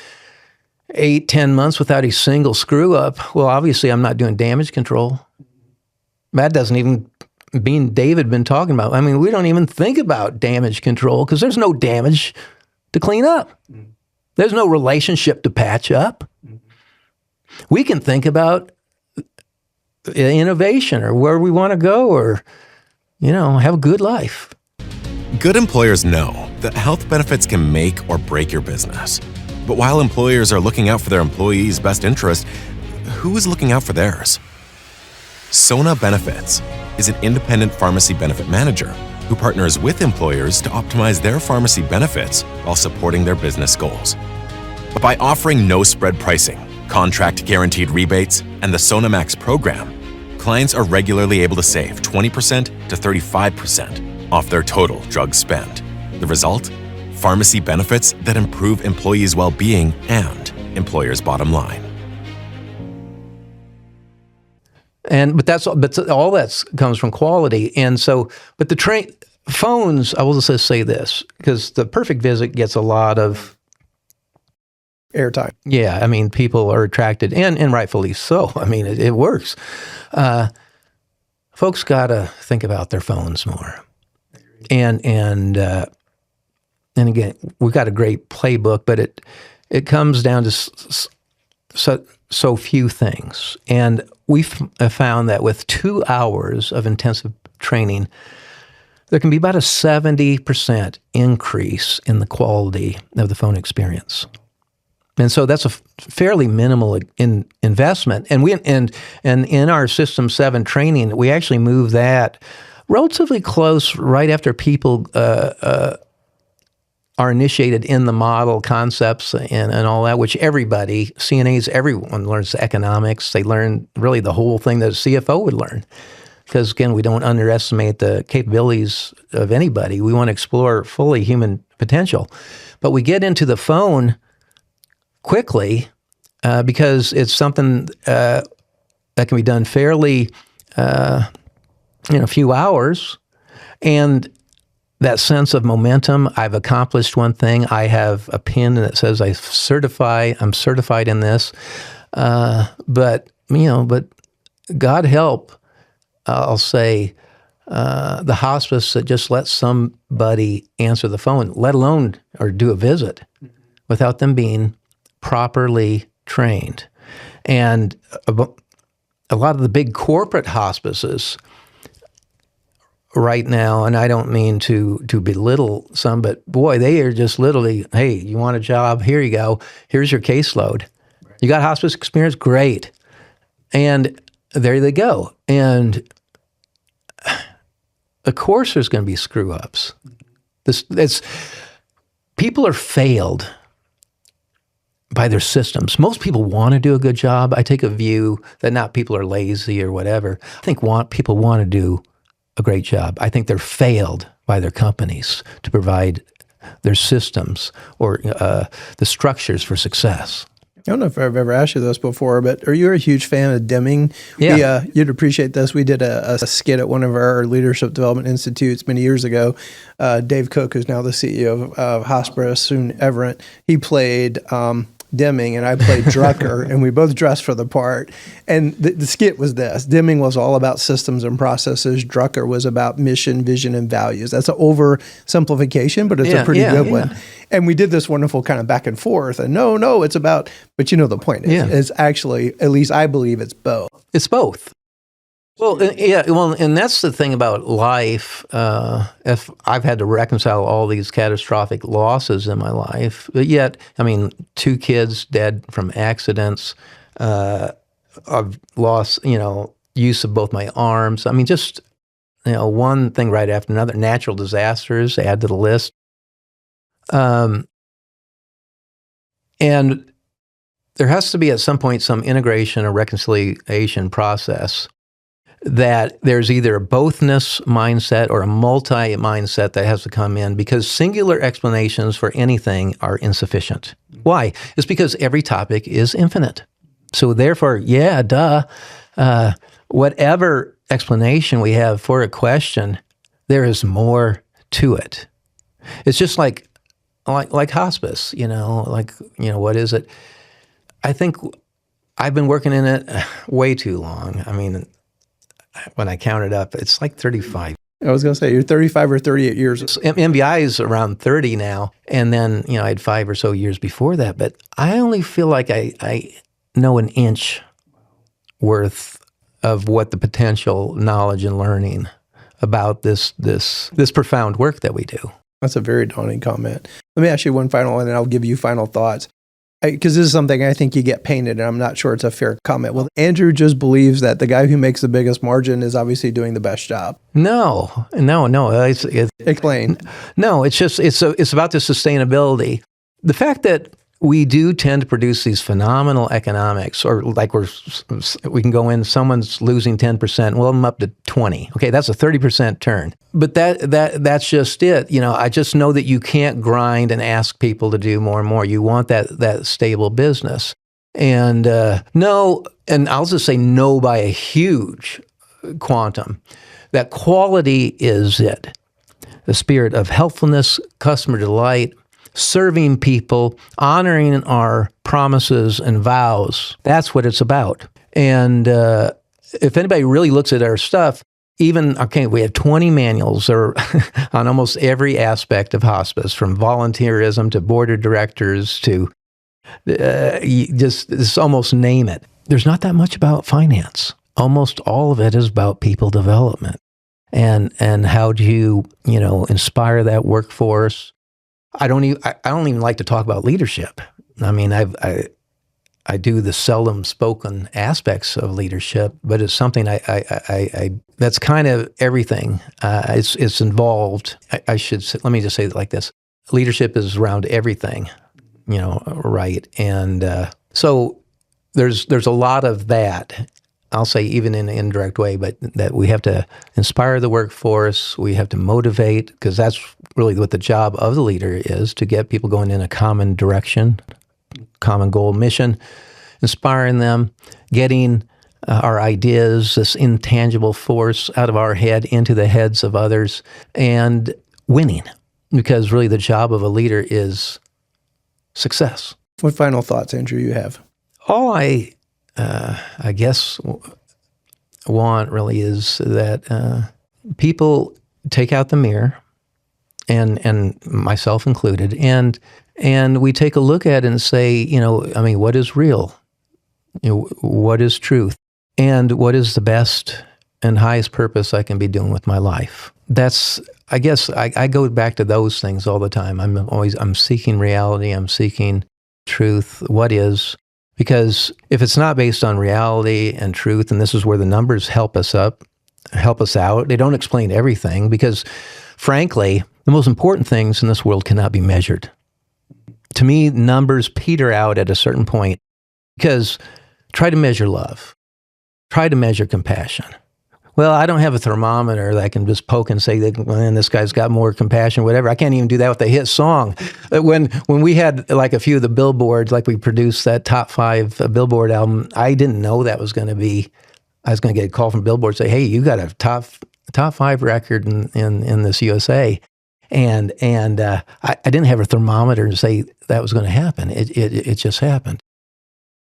8-10 months without a single screw up, well, obviously I'm not doing damage control. That doesn't even David been talking about. I mean, we don't even think about damage control because there's no damage to clean up. There's no relationship to patch up. We can think about innovation or where we want to go, or, have a good life. Good employers know that health benefits can make or break your business. But while employers are looking out for their employees' best interest, who is looking out for theirs? Sona Benefits is an independent pharmacy benefit manager who partners with employers to optimize their pharmacy benefits while supporting their business goals. But by offering no-spread pricing, contract guaranteed rebates, and the Sona Max program, clients are regularly able to save 20% to 35% off their total drug spend. The result? Pharmacy benefits that improve employees' well-being and employers' bottom line. But all that comes from quality. And so, but the phones, I will just say this, because the perfect visit gets a lot of airtime. Yeah, I mean, people are attracted, and rightfully so. I mean, it works. Folks got to think about their phones more. And again, we've got a great playbook, but it comes down to so few things. And we've found that with 2 hours of intensive training, there can be about a 70% increase in the quality of the phone experience. And so that's a fairly minimal investment. And in our System7 training, we actually move that relatively close right after people are initiated in the model concepts and all that, which everybody, CNAs, everyone learns economics. They learn really the whole thing that a CFO would learn. Because, again, we don't underestimate the capabilities of anybody. We want to explore fully human potential. But we get into the phone quickly because it's something that can be done fairly in a few hours. And that sense of momentum, I've accomplished one thing. I have a pin that says I'm certified in this. But God help, I'll say, the hospice that just lets somebody answer the phone, let alone or do a visit, without them being properly trained. And a lot of the big corporate hospices right now, and I don't mean to belittle some, but boy, they are just literally, hey, you want a job? Here you go. Here's your caseload. You got hospice experience? Great. And there they go. And of course there's going to be screw-ups. People are failed by their systems. Most people want to do a good job. I take a view that not people are lazy or whatever. I think people want to do a great job. I think they're failed by their companies to provide their systems or the structures for success. I don't know if I've ever asked you this before, but are you a huge fan of Deming? Yeah. You'd appreciate this. We did a skit at one of our leadership development institutes many years ago. Dave Cook, who's now the CEO of Hospice, soon Everett, he played Deming and I played Drucker, and we both dressed for the part. And the skit was this. Deming was all about systems and processes. Drucker was about mission, vision, and values. That's an oversimplification, but it's a pretty good one. And we did this wonderful kind of back and forth. And no, it's about, but the point is, it's actually, at least I believe it's both. It's both. Well, and that's the thing about life. If I've had to reconcile all these catastrophic losses in my life, but yet, 2 kids dead from accidents. I've lost, use of both my arms. Just, one thing right after another. Natural disasters add to the list. And there has to be at some point some integration or reconciliation process that there's either a bothness mindset or a multi-mindset that has to come in, because singular explanations for anything are insufficient. Why? It's because every topic is infinite. So therefore, whatever explanation we have for a question, there is more to it. It's just like hospice, what is it? I think I've been working in it way too long. When I count it up, it's like 35. I was going to say, you're 35 or 38 years. MBI is around 30 now. And then, I had 5 or so years before that. But I only feel like I know an inch worth of what the potential knowledge and learning about this profound work that we do. That's a very daunting comment. Let me ask you one final one, and I'll give you final thoughts. Because this is something I think you get painted, and I'm not sure it's a fair comment. Well, Andrew just believes that the guy who makes the biggest margin is obviously doing the best job. No. Explain. No, it's about the sustainability. The fact that we do tend to produce these phenomenal economics, or like we can go in, someone's losing 10%, well, I'm up to 20. Okay, that's a 30% turn. But that's just it. I just know that you can't grind and ask people to do more and more. You want that stable business. And no, and I'll just say no by a huge quantum. That quality is it. The spirit of helpfulness, customer delight, serving people, honoring our promises and vows. That's what it's about. And if anybody really looks at our stuff, we have 20 manuals on almost every aspect of hospice, from volunteerism to board of directors to just almost name it. There's not that much about finance. Almost all of it is about people development and how do you inspire that workforce. I don't even like to talk about leadership. I do the seldom spoken aspects of leadership, but it's something I that's kind of everything. It's involved. I should say, let me just say it like this: leadership is around everything, right? And so there's a lot of that. I'll say even in an indirect way, but that we have to inspire the workforce. We have to motivate, because that's really what the job of the leader is, to get people going in a common direction, common goal, mission, inspiring them, getting our ideas, this intangible force out of our head into the heads of others, and winning, because really the job of a leader is success. What final thoughts, Andrew, you have? All I guess want really is that people take out the mirror, and myself included, and we take a look at it and say, what is real? What is truth? And what is the best and highest purpose I can be doing with my life? That's, I guess, I go back to those things all the time. I'm seeking reality. I'm seeking truth. What is? Because if it's not based on reality and truth, and this is where the numbers help us out, they don't explain everything, because frankly, the most important things in this world cannot be measured. To me, numbers peter out at a certain point, because try to measure love. Try to measure compassion. Well, I don't have a thermometer that I can just poke and say, man, this guy's got more compassion, whatever. I can't even do that with a hit song. When we had like a few of the billboards, like we produced that top 5 Billboard album, I didn't know that was going to be, I was going to get a call from Billboard say, hey, you got a top 5 record in this USA. And I didn't have a thermometer to say that was going to happen. It just happened.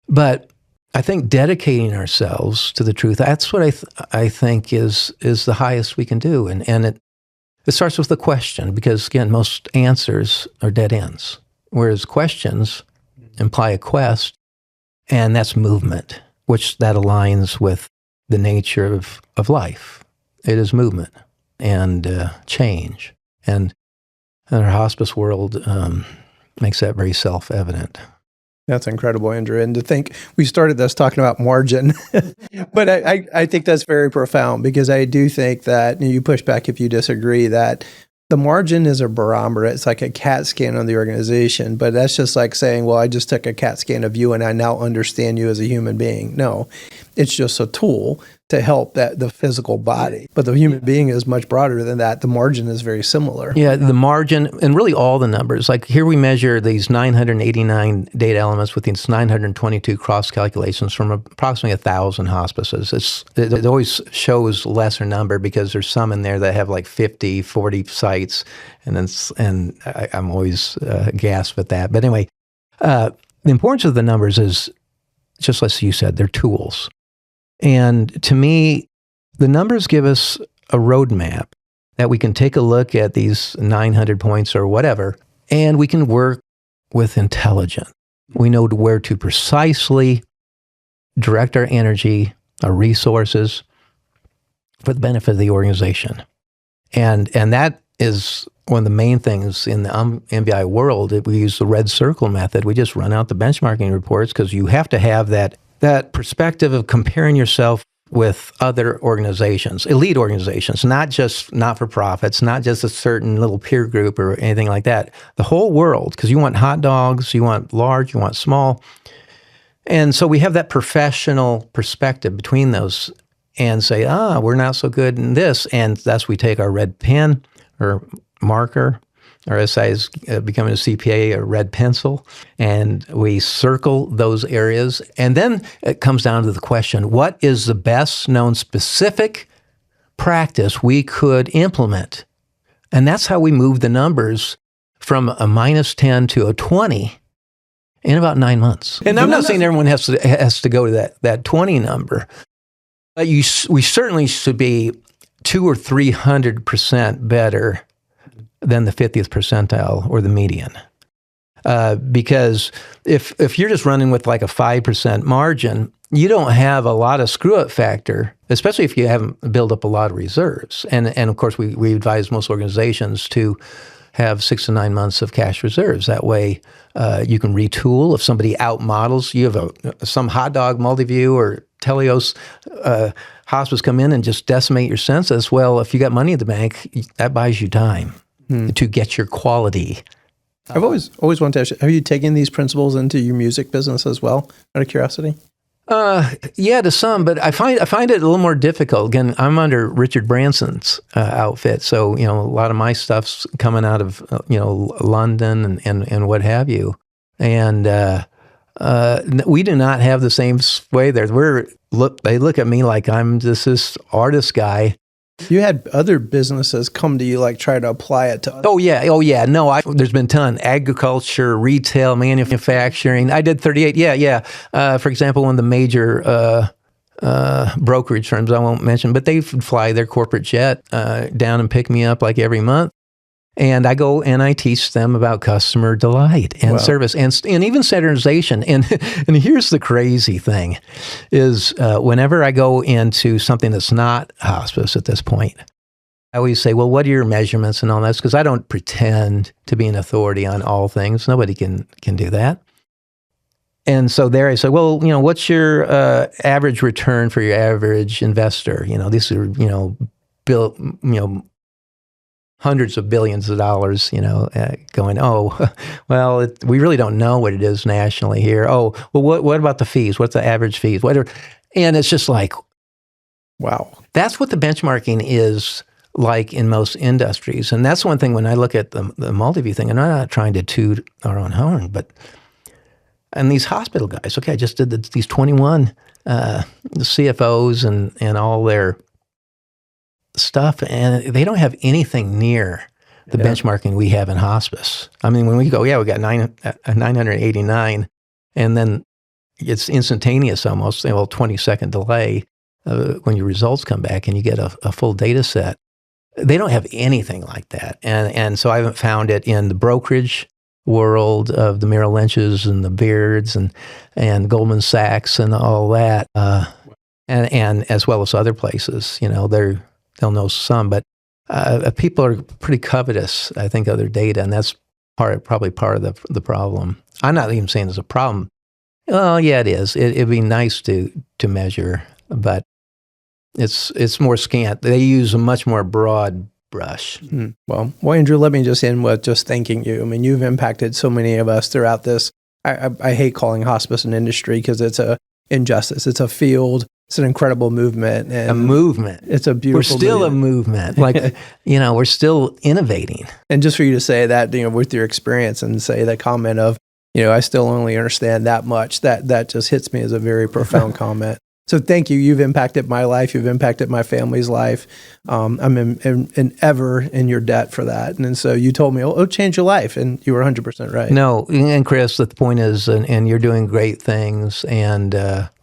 But I think dedicating ourselves to the truth, that's what I think is the highest we can do. And it starts with the question, because, again, most answers are dead ends, whereas questions imply a quest, and that's movement, which that aligns with the nature of life. It is movement and change. And our hospice world makes that very self-evident. That's incredible, Andrew. And to think we started this talking about margin, but I think that's very profound, because I do think that, and you push back if you disagree, that the margin is a barometer. It's like a CAT scan on the organization, but that's just like saying, well, I just took a CAT scan of you and I now understand you as a human being. No, it's just a tool to help the physical body. But the human being is much broader than that. The margin is very similar. Yeah, the margin, and really all the numbers. Like here we measure these 989 data elements with these 922 cross calculations from approximately 1,000 hospices. It always shows lesser number, because there's some in there that have like 50, 40 sites, and I'm always gasp at that. But anyway, the importance of the numbers is, just like you said, they're tools. And to me, the numbers give us a roadmap that we can take a look at these 900 points or whatever, and we can work with intelligence. We know where to precisely direct our energy, our resources, for the benefit of the organization. And that is one of the main things in the MBI world. We use the red circle method. We just run out the benchmarking reports, because you have to have that perspective of comparing yourself with other organizations, elite organizations, not just not-for-profits, not just a certain little peer group or anything like that. The whole world, because you want hot dogs, you want large, you want small. And so we have that professional perspective between those and say, we're not so good in this. And thus we take our red pen or marker, our SI is becoming a CPA, a red pencil, and we circle those areas. And then it comes down to the question, what is the best known specific practice we could implement? And that's how we move the numbers from a -10 to a 20 in about 9 months. And I'm not saying everyone has to go to that 20 number. But we certainly should be 200 or 300% better than the 50th percentile or the median. Because if you're just running with like a 5% margin, you don't have a lot of screw-up factor, especially if you haven't built up a lot of reserves. And of course, we advise most organizations to have 6 to 9 months of cash reserves. That way, you can retool. If somebody outmodels, you have some hot dog Multiview or Teleios hospice come in and just decimate your census. Well, if you got money in the bank, that buys you time to get your quality. I've always wanted to ask you, have you taken these principles into your music business as well, out of curiosity? Yeah, to some, but I find it a little more difficult. Again, I'm under Richard Branson's outfit, so a lot of my stuff's coming out of London and what have you, and we do not have the same sway there. They look at me like I'm just this artist guy. You had other businesses come to you, like try to apply it to others. Oh yeah. No, there's been a ton. Agriculture, retail, manufacturing. I did 38. Yeah. For example, one of the major brokerage firms, I won't mention, but they fly their corporate jet down and pick me up like every month. And I go and I teach them about customer delight and service and even standardization. And here's the crazy thing is whenever I go into something that's not hospice at this point, I always say, well, what are your measurements and all that? Because I don't pretend to be an authority on all things. Nobody can do that. And so there I say, well, what's your average return for your average investor? These are, hundreds of billions of dollars, going, oh, well, we really don't know what it is nationally here. Oh, well, what about the fees? What's the average fees? Whatever. And it's just like, wow. That's what the benchmarking is like in most industries. And that's one thing when I look at the Multiview thing, and I'm not trying to toot our own horn, and these hospital guys, okay, I just did these 21 CFOs and all their stuff, and they don't have anything near the benchmarking we have in hospice. I mean, when we go, we got 989, and then it's instantaneous almost, 20-second delay when your results come back and you get a full data set. They don't have anything like that. And so I haven't found it in the brokerage world of the Merrill Lynch's and the Beards and Goldman Sachs and all that, and as well as other places. They'll know some, but people are pretty covetous, I think, of their data, and that's probably part of the problem. I'm not even saying it's a problem. Oh, yeah, it is. It'd be nice to measure, but it's more scant. They use a much more broad brush. Well, Andrew, let me just end with just thanking you. I mean, you've impacted so many of us throughout this. I hate calling hospice an industry because it's a injustice. It's a field. It's an incredible movement. And a movement. It's a beautiful We're still a movement. Like, we're still innovating. And just for you to say that, with your experience and say that comment of, I still only understand that much, that just hits me as a very profound comment. So thank you. You've impacted my life. You've impacted my family's life. I'm ever in your debt for that. And so you told me, it'll change your life. And you were 100% right. No, and Chris, the point is, and you're doing great things. And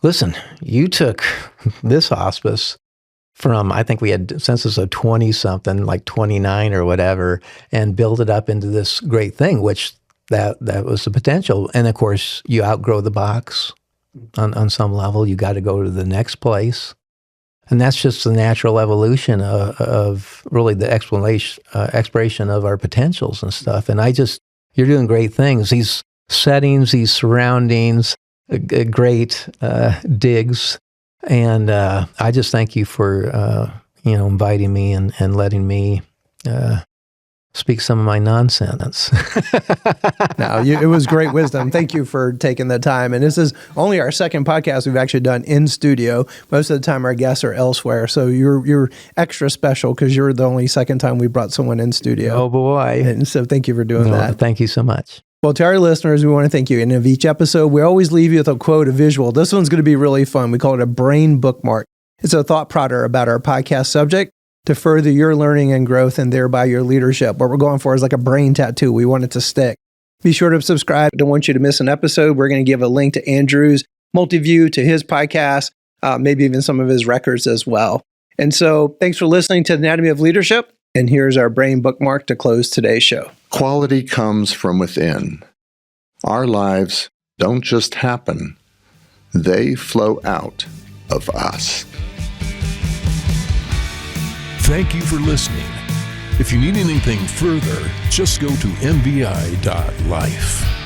listen, you took this hospice from, I think we had census of 20-something, like 29 or whatever, and build it up into this great thing, which that was the potential. And of course, you outgrow the box. On some level, you got to go to the next place. And that's just the natural evolution of really the exploration of our potentials and stuff. And you're doing great things. These settings, these surroundings, great digs. And I just thank you for, inviting me and letting me speak some of my nonsense. No, it was great wisdom. Thank you for taking the time. And this is only our second podcast we've actually done in studio. Most of the time our guests are elsewhere. So you're extra special because you're the only second time we brought someone in studio. Oh boy. And so thank you for doing that. Thank you so much. Well, to our listeners, we want to thank you. And of each episode, we always leave you with a quote, a visual. This one's going to be really fun. We call it a brain bookmark. It's a thought prodder about our podcast subject to further your learning and growth and thereby your leadership. What we're going for is like a brain tattoo. We want it to stick. Be sure to subscribe. Don't want you to miss an episode. We're going to give a link to Andrew's Multiview, to his podcast, maybe even some of his records as well. And so thanks for listening to the Anatomy of Leadership. And here's our brain bookmark to close today's show. Quality comes from within. Our lives don't just happen. They flow out of us. Thank you for listening. If you need anything further, just go to mbi.life.